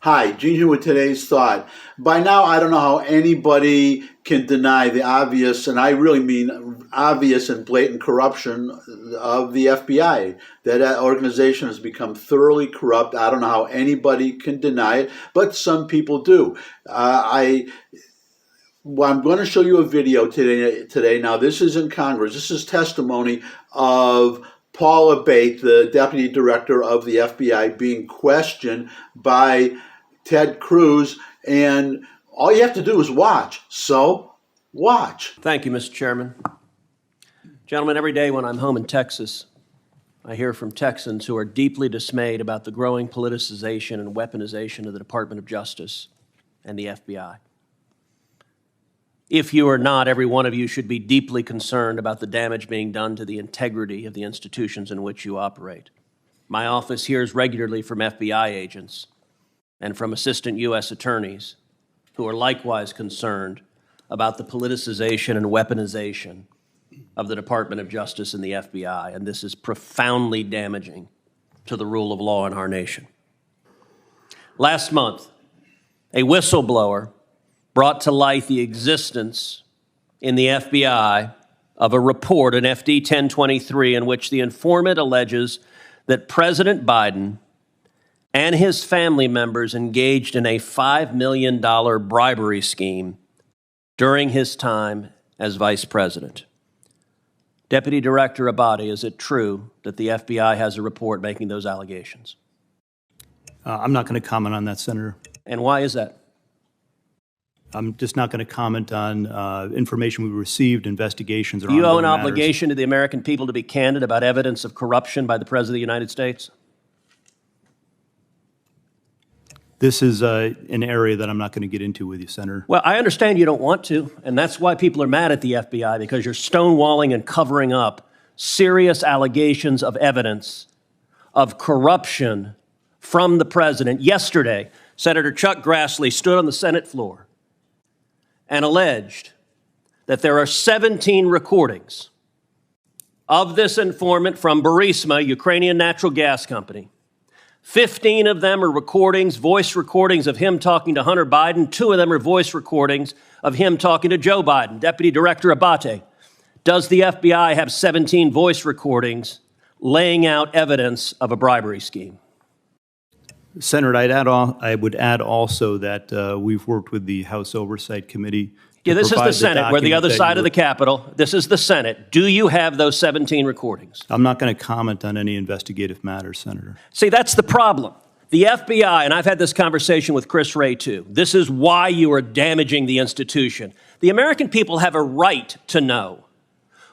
Hi, Gene here with today's thought. By now, I don't know how anybody can deny the obvious, and I really mean obvious and blatant corruption of the FBI. That organization has become thoroughly corrupt. I don't know how anybody can deny it, but some people do. I'm going to show you a video today. Now, this is in Congress. This is testimony of Paul Abate, the deputy director of the FBI, being questioned by Ted Cruz, and all you have to do is watch. So, watch. Thank you, Mr. Chairman. Gentlemen, every day when I'm home in Texas, I hear from Texans who are deeply dismayed about the growing politicization and weaponization of the Department of Justice and the FBI. If you are not, every one of you should be deeply concerned about the damage being done to the integrity of the institutions in which you operate. My office hears regularly from FBI agents and from assistant U.S. attorneys who are likewise concerned about the politicization and weaponization of the Department of Justice and the FBI, and this is profoundly damaging to the rule of law in our nation. Last month, a whistleblower brought to light the existence in the FBI of a report, an FD 1023, in which the informant alleges that President Biden and his family members engaged in a $5 million bribery scheme during his time as vice president. Deputy Director Abate, is it true that the FBI has a report making those allegations? I'm not going to comment on that, Senator. And why is that? I'm just not going to comment on information we received, investigations, or Do you owe an ongoing matters. obligation to the American people to be candid about evidence of corruption by the President of the United States? This is an area that I'm not going to get into with you, Senator. Well, I understand you don't want to, and that's why people are mad at the FBI, because you're stonewalling and covering up serious allegations of evidence of corruption from the president. Yesterday, Senator Chuck Grassley stood on the Senate floor and alleged that there are 17 recordings of this informant from Burisma, Ukrainian natural gas company. 15 of them are recordings, voice recordings of him talking to Hunter Biden. 2 of them are voice recordings of him talking to Joe Biden. Deputy Director Abate, does the FBI have 17 voice recordings laying out evidence of a bribery scheme? Senator, I would add also that we've worked with the House Oversight Committee. Yeah, this is the Senate. We're the other side of the Capitol. This is the Senate. Do you have those 17 recordings? I'm not going to comment on any investigative matters, Senator. See, that's the problem. The FBI, and I've had this conversation with Chris Wray too, this is why you are damaging the institution. The American people have a right to know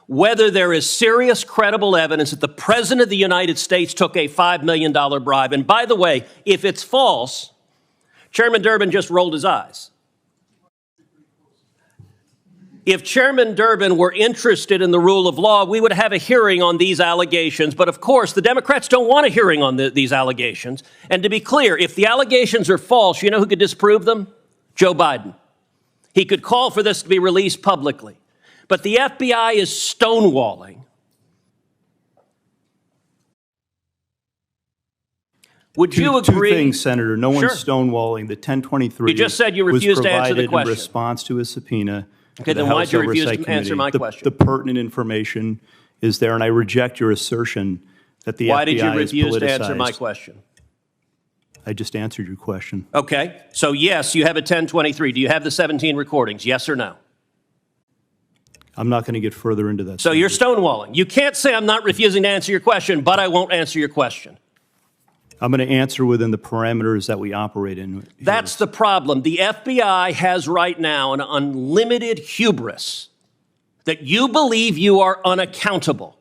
whether there is serious, credible evidence that the President of the United States took a $5 million bribe. And by the way, if it's false, Chairman Durbin just rolled his eyes. If Chairman Durbin were interested in the rule of law, we would have a hearing on these allegations. But of course, the Democrats don't want a hearing on these allegations. And to be clear, if the allegations are false, you know who could disprove them? Joe Biden. He could call for this to be released publicly. But the FBI is stonewalling. Would you agree? Two things, Senator. No one's stonewalling. The 1023 You just said you refused to answer the question. In response to a subpoena. Okay, then why did you refuse to answer my question? The pertinent information is there, and I reject your assertion that the FBI is politicized. Why did you refuse to answer my question? I just answered your question. Okay, so yes, you have a 1023. Do you have the 17 recordings, yes or no? I'm not going to get further into that. So you're stonewalling. You can't say I'm not refusing to answer your question, but I won't answer your question. I'm going to answer within the parameters that we operate in here. That's the problem. The FBI has right now an unlimited hubris that you believe you are unaccountable.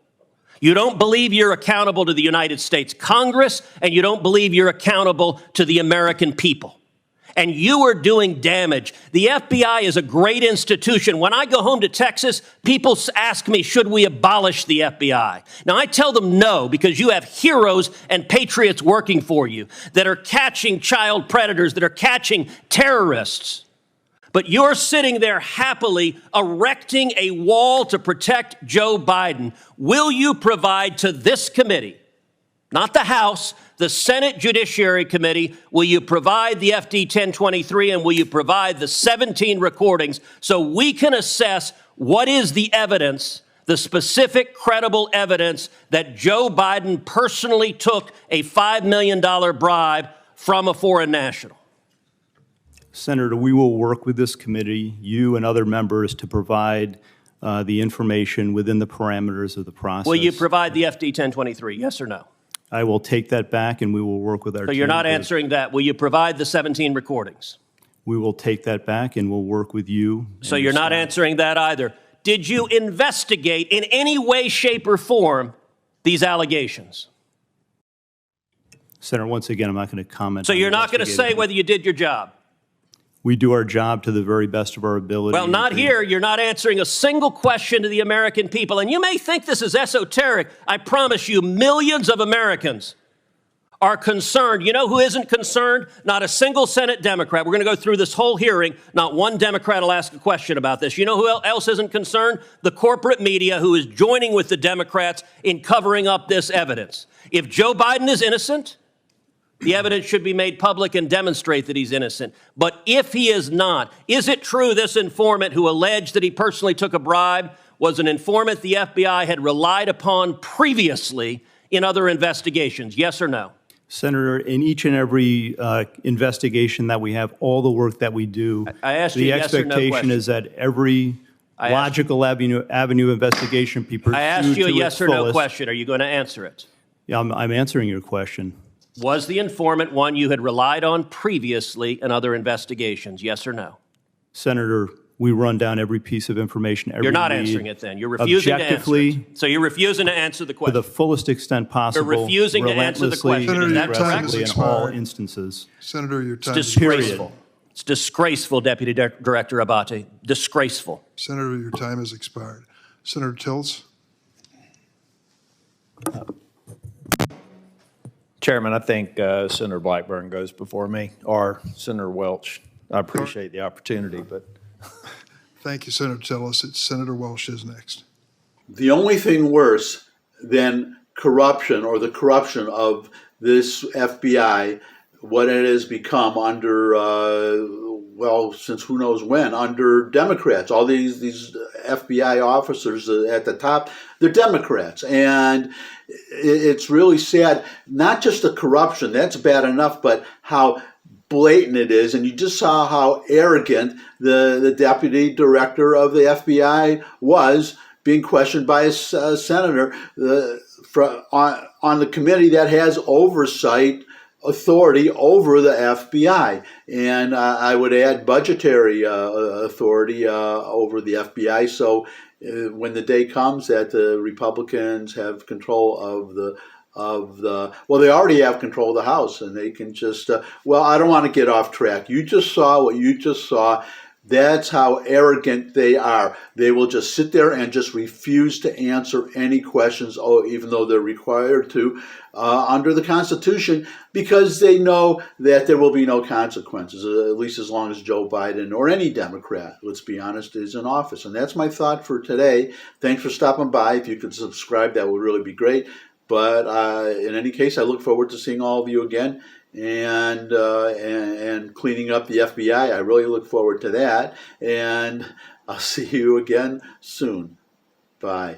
You don't believe you're accountable to the United States Congress, and you don't believe you're accountable to the American people. And you are doing damage. The FBI is a great institution. When I go home to Texas, people ask me, should we abolish the FBI? Now, I tell them no, because you have heroes and patriots working for you that are catching child predators, that are catching terrorists. But you're sitting there happily erecting a wall to protect Joe Biden. Will you provide to this committee not the House, the Senate Judiciary Committee, will you provide the FD 1023 and will you provide the 17 recordings so we can assess what is the evidence, the specific credible evidence that Joe Biden personally took a $5 million bribe from a foreign national? Senator, we will work with this committee, you and other members, to provide the information within the parameters of the process. Will you provide the FD 1023, yes or no? I will take that back, and we will work with our So you're not chambers. answering that. Will you provide the 17 recordings? We will take that back, and we'll work with you. So and you're your not staff. answering that either. Did you investigate in any way, shape, or form these allegations? Senator, once again, I'm not going to comment. So on you're not going to investigating. say whether you did your job? We do our job to the very best of our ability. Well, not here. You're not answering a single question to the American people. And you may think this is esoteric. I promise you, millions of Americans are concerned. You know who isn't concerned? Not a single Senate Democrat. We're going to go through this whole hearing. Not one Democrat will ask a question about this. You know who else isn't concerned? The corporate media, who is joining with the Democrats in covering up this evidence. If Joe Biden is innocent, the evidence should be made public and demonstrate that he's innocent. But if he is not, is it true this informant who alleged that he personally took a bribe was an informant the FBI had relied upon previously in other investigations? Yes or no? Senator, in each and every investigation that we have, all the work that we do, I asked you the a yes or no expectation question. is that every logical avenue of investigation be pursued I asked you a to yes its or no fullest. question. Are you going to answer it? Yeah, I'm answering your question. Was the informant one you had relied on previously in other investigations? Yes or no? Senator, we run down every piece of information, every You're not lead, answering it then. You're refusing to answer objectively, it. So you're refusing to answer the to question. the fullest extent possible. refusing to answer the question. relentlessly, Is that and correct? aggressively in all instances. Senator, your time It's is disgraceful. It's disgraceful, Deputy Director Abate. Disgraceful. Senator, your time has expired. Senator Tills? Chairman, I think Senator Blackburn goes before me, or Senator Welch. I appreciate the opportunity, but Thank you, Senator Tillis. It's Senator Welch is next. The only thing worse than corruption or the corruption of this FBI, what it has become under, well, since who knows when, under Democrats. All these FBI officers at the top, they're Democrats. And it's really sad, not just the corruption, that's bad enough, but how blatant it is. And you just saw how arrogant the deputy director of the FBI was, being questioned by a senator on the committee that has oversight authority over the FBI. And I would add budgetary authority over the FBI. So when the day comes that the Republicans have control of the well, they already have control of the House, and they can just well, I don't want to get off track. You just saw what you just saw. That's how arrogant they are. They will just sit there and just refuse to answer any questions, even though they're required to under the Constitution, because they know that there will be no consequences, at least as long as Joe Biden or any Democrat, let's be honest, is in office. And that's my thought for today. Thanks for stopping by. If you could subscribe, that would really be great. But in any case, I look forward to seeing all of you again and cleaning up the FBI. I really look forward to that. And I'll see you again soon. Bye.